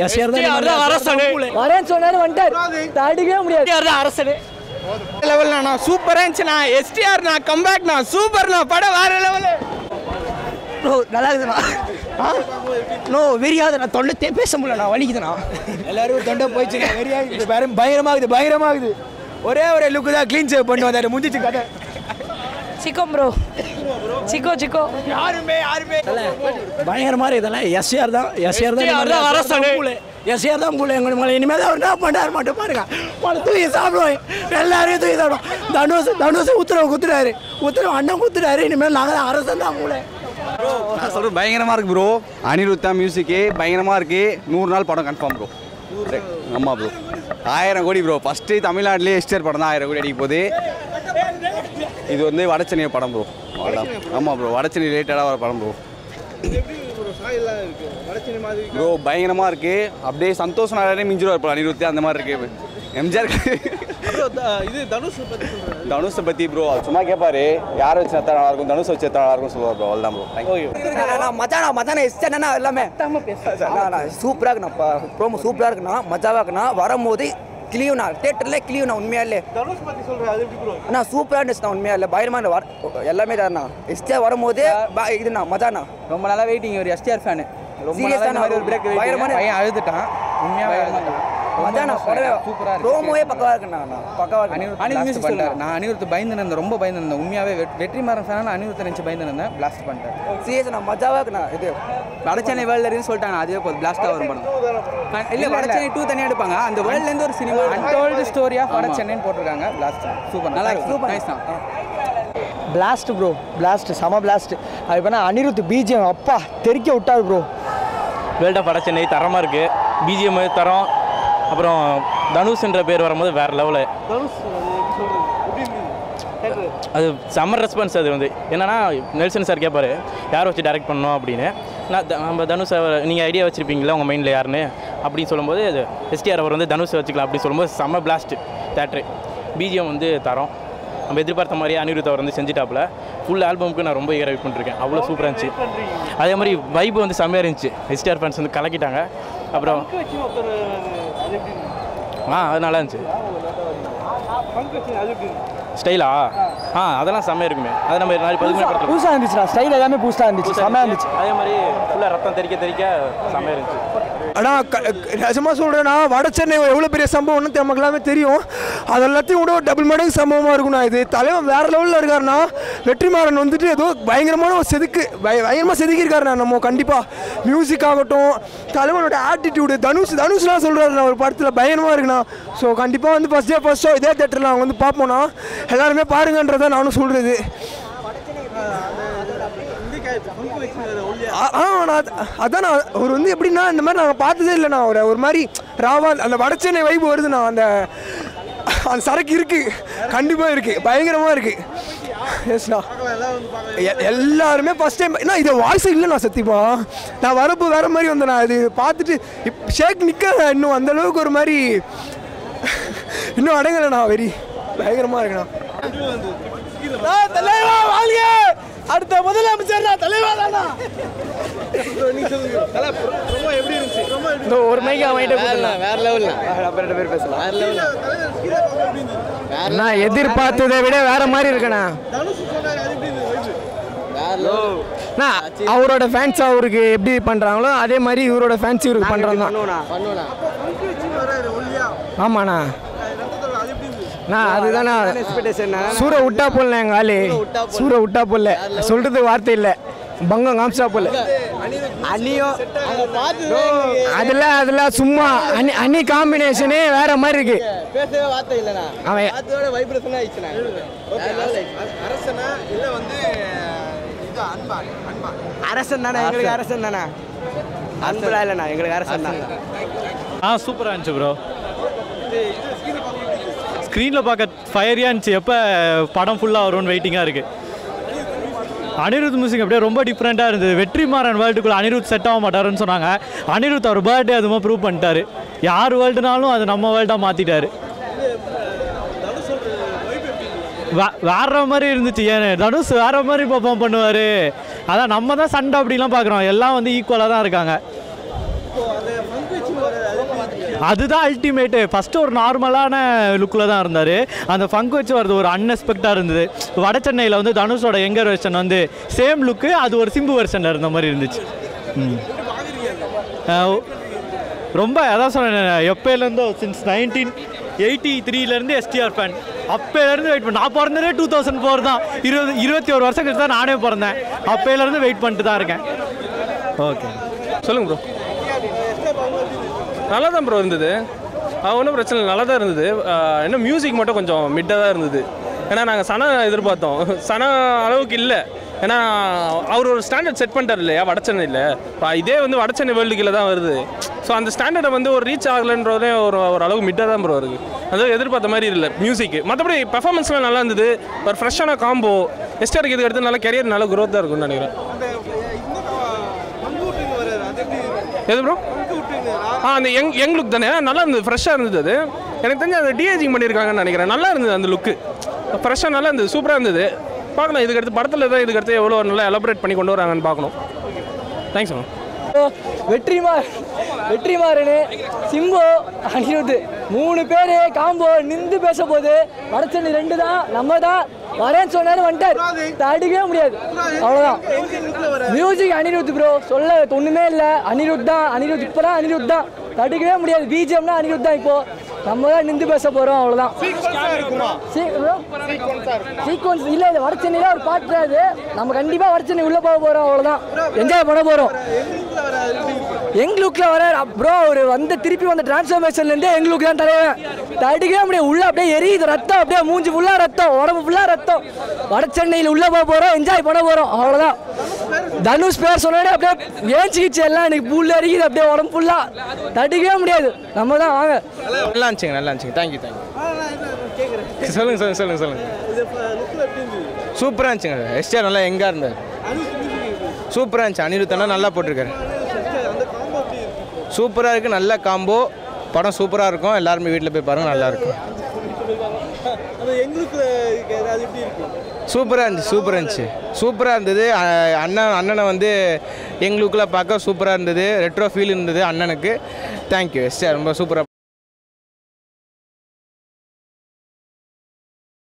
SR தான் அரசனே. வரேன்னு சொன்னாரு வந்துட்டார். தாடிக்கவே முடியாது. அரசனே லெவல்ண்ணா சூப்பராக இருந்துச்சுண்ணா. எஸ்டிஆர்ண்ணா கம்பேக்ண்ணா சூப்பர்ண்ணா. படம் வேற லெவலு. ப்ரோ நல்லா இருக்குதுண்ணா. நோ வெறியாதுண்ணா. தொண்டை பேச முடியலண்ணா. வலிக்குதுண்ணா. எல்லாரும் தொண்டை போயிடுச்சுண்ணா. வெறியாகுது. பயங்கரமாகுது. ஒரே ஒரு லுக்கு தான் க்ளீன் சேவ் பண்ணி வந்தாரு. முடிஞ்சிச்சு கதை. Chicco bro. சிக்கோ யாருமே பயங்கரமா இதெல்லாம் எஸ்ஆர் தான் அரசனே. எஸ்ஆர் தான் போல எங்களுக்கு மேலே இனிமேல் அவர் என்ன பண்ணாரு மட்டும் பாருங்க. தூக்கி சாப்பிடுவோம். எல்லாரையும் தூக்கி சாப்பிடுவோம். தனுசு உத்தரவு குத்துறாரு. அண்ணன் குத்துறாரு. இனிமேல் நாங்கள் தான் அரசன் தான் போல. நான் சொல்கிறது பயங்கரமாக இருக்குது ப்ரோ. அனிருத்தா மியூசிக்கு பயங்கரமாக இருக்குது. 100 நாள் படம் கன்ஃபார்ம் ப்ரோ. ஆமாம் ப்ரோ. 1000 கோடி ப்ரோ. ஃபஸ்ட்டு தமிழ்நாட்டிலே எஸ்டிஆர் படம் தான் 1000 கோடி அடிக்க போகுது. இது வந்து வடச்சென்னை படம் ப்ரோ. ஆமாம் ப்ரோ. வடச்சென்னை ரிலேட்டடாக வர படம் ப்ரோ. ப்ரோ பயங்கரமாக இருக்குது. அப்படியே சந்தோஷம் நிறைய மிஞ்சிருவார் ப்ரோ. அனிருத்தி அந்த மாதிரி இருக்குது. எம்ஜிஆர் இது தனுஷை பற்றி ப்ரோ சும்மா கேட்பாரு. யாரை வச்சு நல்லா இருக்கும், தனுஷ் வச்சு நல்லா இருக்கும் சொல்லுவார் ப்ரோ. அவ்வளோதான் ப்ரோ. தேங்க்யூ. மச்சானா எஸ்ஆர்னா எல்லாமே சூப்பராக இருக்குண்ணா. ப்ரோமோ சூப்பராக இருக்குண்ணா. மஜாவாக இருக்குண்ணா. வரும்போது கிளியூண்ணா. தேட்டரில் கிளியூண்ணா. உண்மையாலே அண்ணா சூப்பராக இருந்துச்சுண்ணா. உண்மையாலே பயங்கரமாக எல்லாமே தான்ண்ணா. எஸ்டிஆர் வரும்போது இதுண்ணா மஜாண்ணா. ரொம்ப நல்லா வெயிட்டிங். ஒரு எஸ்டிஆர் ஃபேனு. பயங்கரமான பையன் அழுதுட்டான். உண்மையாக ப்ரோமோவே பக்கவா இருக்குண்ணா. நான் அனிருத் பயந்து இருந்தேன். ரொம்ப பயந்து இருந்தேன். உண்மையாகவே வெற்றிமாறன் ஃபேனாக அனிருத்தை நினச்சி பயந்து இருந்தேன். பிளாஸ்ட் பண்ணிட்டேன். சீரியஸ்ண்ணா மஜாவாக இருக்குண்ணா. இது வடச்சென்னை வேர்ல்டுன்னு சொல்லிட்டாங்க. அதுவே போதும். பிளாஸ்ட்டாக வரும் படம். இல்லை வடச்சென்னை 2 தனியாக எடுப்பாங்க. அந்த வேர்ல்ட்லேருந்து ஒரு சினிமா அன்டோல்டு ஸ்டோரி ஆஃப் வடச்சென்னைன்னு போட்டிருக்காங்க. Blast super. நல்லா இருக்கு. சூப்பர் நைஸ் தான். Blast bro. பிளாஸ்ட் செம பிளாஸ்ட். அது இப்போ அனிருத் பிஜிஎம் அப்பா தெறிக்க விட்டார் ப்ரோ. வேர்ல்ட் ஆஃப் வடச்சென்னை தரமாக இருக்குது. பிஜிஎம் தரம். அப்புறம் தனுஷ்ன்ற பேர் வரும்போது வேறு லெவலு. அது சம்மர் ரெஸ்பான்ஸ். அது வந்து என்னென்னா நெல்சன் சார் கேட்பார் யாரை வச்சு டைரக்ட் பண்ணணும் அப்படின்னு. நம்ம தனுஷ் நீங்கள் ஐடியா வச்சுருப்பீங்களா உங்கள் மைண்டில் யாருன்னு அப்படின்னு சொல்லும்போது அது எஸ்டிஆர் அவர் வந்து தனுஷை வச்சுக்கலாம் அப்படின்னு சொல்லும்போது செம்ம பிளாஸ்ட்டு தேட்ரு. பிஜிஎம் வந்து தரம். நம்ம எதிர்பார்த்த மாதிரியே அனிருத் அவர் வந்து செஞ்சுட்டாப்புல. ஃபுல் ஆல்பமுக்கு நான் ரொம்ப வெயிட் பண்ணிருக்கேன். அவ்வளோ சூப்பராக இருந்துச்சு. அதே மாதிரி வைப்பு வந்து செம்மையாக இருந்துச்சு. எஸ்டிஆர் ஃபேன்ஸ் வந்து கலக்கிட்டாங்க. அப்புறம் அது நல்லா இருந்துச்சு. ஸ்டைலா அதெல்லாம் செம்மையாக இருக்குமே. அது நம்ம 10 புதுசாக இருந்துச்சுண்ணா. ஸ்டைல் எல்லாமே புதுசாக இருந்துச்சு. செம்மையாக இருந்துச்சு. அதே மாதிரி ஃபுல்லாக ரத்தம் தெறிக்க செம்மையாக இருந்துச்சு. ஆனால் நிஜமாக சொல்கிறேன்னா வடச்சென்னை எவ்வளோ பெரிய சம்பவம்னு நமக்கு எல்லாமே தெரியும். அது எல்லாத்தையும் கூட டபுள் மடங்கு சம்பவமாக இருக்குண்ணா. இது தலைவன் வேறு லெவலில் இருக்காருண்ணா. வெற்றிமாறன் வந்துட்டு ஏதோ பயங்கரமான ஒரு பயங்கரமாக செதுக்கியிருக்காருண்ணா. நம்ம கண்டிப்பாக மியூசிக் ஆகட்டும், தலைவனோட ஆட்டிடியூடு, தனுஷ்லாம் சொல்கிறாருண்ணா ஒரு படத்தில் பயங்கரமாக இருக்குண்ணா. ஸோ கண்டிப்பாக வந்து ஃபஸ்ட் ஷோ இதே தேட்டரில் நாங்கள் வந்து பார்ப்போம்னா எல்லாருமே பாருங்கன்றதை நானும் சொல்கிறது. அதான் அவர் வந்து எப்படின்னா இந்த மாதிரி நாங்கள் பார்த்ததே இல்லைண்ணா. ஒரு மாதிரி ராவா அந்த வடச்சென்னை வைப்பு வருதுண்ணா. அந்த சரக்கு இருக்குது. கண்டிப்பாக இருக்குது. பயங்கரமாக இருக்குது. எஸ்ண்ணா. எல்லாருமே ஃபஸ்ட் டைம் என்ன இது வாய்ஸ் இல்லைண்ணா. சத்தியமா நான் வரப்போ வேறு மாதிரி வந்தேண்ணா. இது பார்த்துட்டு ஷேக் நிற்க இன்னும் அந்தளவுக்கு ஒரு மாதிரி இன்னும் அடங்கலைண்ணா. வெரி பயங்கரமாக இருக்குண்ணா. தலைவா வாழ்க. அடுத்த முதலமைச்சர் தலைவா தானா. எப்படி இருந்துச்சு? ஒரு மைக்கு வாங்கிட்டு வேற லெவல். பேர் பேசலாம். நான் எதிர்பார்த்ததை விட வேற மாதிரி இருக்கண்ணா. அவரோட ஃபேன்ஸ் அவருக்கு எப்படி பண்றாங்களோ அதே மாதிரி இவரோட ஃபேன்ஸ் இவருக்கு பண்றாங்க. ஆமாண்ணா. அதுதானா சூர விட்டா போடல. எங்க ஆளு சூர விட்டா போடல. சொல்றது வார்த்தை இல்லை. பங்கம் காமிச்சா போல. அதெல்லாம் சும்மா அணி காம்பினேஷனே வேற மாதிரி இருக்கு. அரசன் தானே எங்களுக்கு. அரசன் தானே. அன்புலாம் இல்லைண்ணா எங்களுக்கு. அரசன் தான். சூப்பராக இருந்துச்சு ப்ரோ. ஸ்க்ரீனில் பார்க்க ஃபயரியாக இருந்துச்சு. எப்போ படம் ஃபுல்லாக வரும்னு வெயிட்டிங்காக இருக்குது. அனிருத் மியூசிக் அப்படியே ரொம்ப டிஃப்ரெண்ட்டாக இருந்தது. வெற்றிமாறன் வேர்ல்டுக்குள்ளே அனிருத் செட் ஆக மாட்டாருன்னு சொன்னாங்க. அனிருத் அவர் பர்த்டே அதுமாக ப்ரூவ் பண்ணிட்டாரு. யார் வேர்ல்டுனாலும் அது நம்ம வேர்ல்டாக மாற்றிட்டாரு. வேற மாதிரி இருந்துச்சு. ஏன் தனுஷ் வேற மாதிரி பர்ஃபார்ம் பண்ணுவார். அதான் நம்ம தான் சண்டை அப்படிலாம் பார்க்குறோம். எல்லாம் வந்து ஈக்குவலாக தான் இருக்காங்க. அதுதான் அல்டிமேட்டு. ஃபஸ்ட்டு ஒரு நார்மலான லுக்கில் தான் இருந்தார். அந்த ஃபங்க் வச்சு வரது ஒரு அன்எக்ஸ்பெக்டாக இருந்தது. வட சென்னையில் வந்து தனுஷோட எங்கர் வெர்ஷன் வந்து சேம் லுக்கு, அது ஒரு சிம்பு வெர்ஷனில் இருந்த மாதிரி இருந்துச்சு. ரொம்ப அதான் சொன்னேன், எப்போலேருந்தோ சின்ஸ் 1983 எஸ்டிஆர் ஃபேன். அப்போலேருந்து வெயிட் பண்ணேன். நான் பிறந்ததே 2004 தான். 21 வருஷம் கழிச்சு தான் நானே பிறந்தேன். அப்போலேருந்து வெயிட் பண்ணிட்டு தான் இருக்கேன். ஓகே, சொல்லுங்கள் ப்ரோ. நல்லா தான் ப்ரோ இருந்தது, ஒன்றும் பிரச்சனை இல்லை, நல்லா தான் இருந்தது. இன்னும் மியூசிக் மட்டும் கொஞ்சம் மிட்டாக தான் இருந்தது. ஏன்னா நாங்கள் சனா எதிர்பார்த்தோம், சனா அளவுக்கு இல்லை. ஏன்னா அவர் ஒரு ஸ்டாண்டர்ட் செட் பண்ணிட்டார் இல்லையா வட சென்னையில். இதே வந்து வட சென்னை வேர்ல்டு கீழே தான் வருது. ஸோ அந்த ஸ்டாண்டர்டை வந்து ஒரு ரீச் ஆகலைன்றதே ஒரு அளவு மிட்டாக தான் ப்ரோ இருக்குது. அது எதிர்பார்த்த மாதிரி இல்லை மியூசிக்கு. மற்றபடி பெர்ஃபார்மன்ஸ்லாம் நல்லா இருந்தது. ஒரு ஃப்ரெஷ்ஷான காம்போ. எஸ்டிஆருக்கு இதுக்கு எடுத்து நல்லா கெரியர் நல்ல க்ரோத்தாக இருக்கும்னு நினைக்கிறேன். எது ப்ரோ? அந்த யங் லுக் தானே, நல்லா இருந்தது, ஃப்ரெஷ்ஷாக இருந்தது. அது எனக்கு தெரிஞ்சு அதை டிஏஜிங் பண்ணியிருக்காங்கன்னு நினைக்கிறேன். நல்லா இருந்தது அந்த லுக்கு, ஃப்ரெஷ்ஷாக நல்லா இருந்தது, சூப்பராக இருந்தது. பார்க்கலாம் இதுக்கு அடுத்து படத்தில் தான் இதுக்கு அடுத்து எவ்வளோ நல்லா எலபரேட் பண்ணி கொண்டு வராங்கன்னு பார்க்கணும். Thanks ma'am. வெற்றிமாறனு, சிம்பு, அனிருத் 3 பேர் காம்போ நின்று பேச போது. வடச்சென்னை 2 தான், நம்ம தான் வரேன்னு சொன்னாரு, வந்துட்டார், தடுக்கவே முடியாது. அவ்வளோதான். மியூசிக் அனிருத் ப்ரோ, சொல்ல ஒன்றுமே இல்லை. அனிருத் தான், அனிருத் இப்போ தான் அனிருத் தான், தடுக்கவே முடியாது. பிஜிஎம்னா அனிருத் தான். இப்போ நம்ம தான் நின்று பேச போகிறோம், அவ்வளோதான். சீக்வன்ஸ் இல்லை, இது வட சென்னையில் ஒரு பாட்டுறாது. நம்ம கண்டிப்பாக வட சென்னை உள்ளே போக போகிறோம், அவ்வளோதான். என்ஜாய் பண்ண போகிறோம். எங் லுக்கில் வர ப்ரோ, அவர் வந்து திருப்பி வந்த டிரான்ஸ்ஃபர்மேஷன்லேருந்தே எங் லுக் தான் தலைவன். தடுக்கவே முடியாது. உள்ளே அப்படியே எரியுது ரத்தம், அப்படியே மூஞ்சி ஃபுல்லாக ரத்தம், உடம்பு ஃபுல்லாக ரத்தம். வட சென்னையில் உள்ளே போக போகிறோம், என்ஜாய் பண்ண போகிறோம், அவ்வளோதான். தனுஷ் பேர் சொன்னோடனே அப்படியே ஏஞ்சிக்கிச்சு எல்லாம், எனக்கு புல் அரிக்குது அப்படியே உடம்பு ஃபுல்லாக. தடுக்கவே முடியாது, நம்ம தான். வாங்க. நல்லா இருந்துச்சுங்க, நல்லா இருந்துச்சுங்க. தேங்க்யூ. சொல்லுங்கள். சூப்பராக இருந்துச்சுங்க. எஸ்டிஆர் நல்லா எங்கே இருந்தார், சூப்பராக இருந்துச்சு. அனிருத்தனா நல்லா போட்டிருக்காரு, சூப்பராக இருக்குது. நல்ல காம்போ, படம் சூப்பராக இருக்கும். எல்லாருமே வீட்டில் போய் பாருங்கள், நல்லாயிருக்கும். சூப்பராக இருந்துச்சு. சூப்பராக இருந்தது. அண்ணனை வந்து எங்களுக்குள்ள பார்க்க சூப்பராக இருந்தது. ரெட்ரோ ஃபீல் இருந்தது அண்ணனுக்கு. தேங்க்யூ. எஸ்டிஆர் ரொம்ப சூப்பராக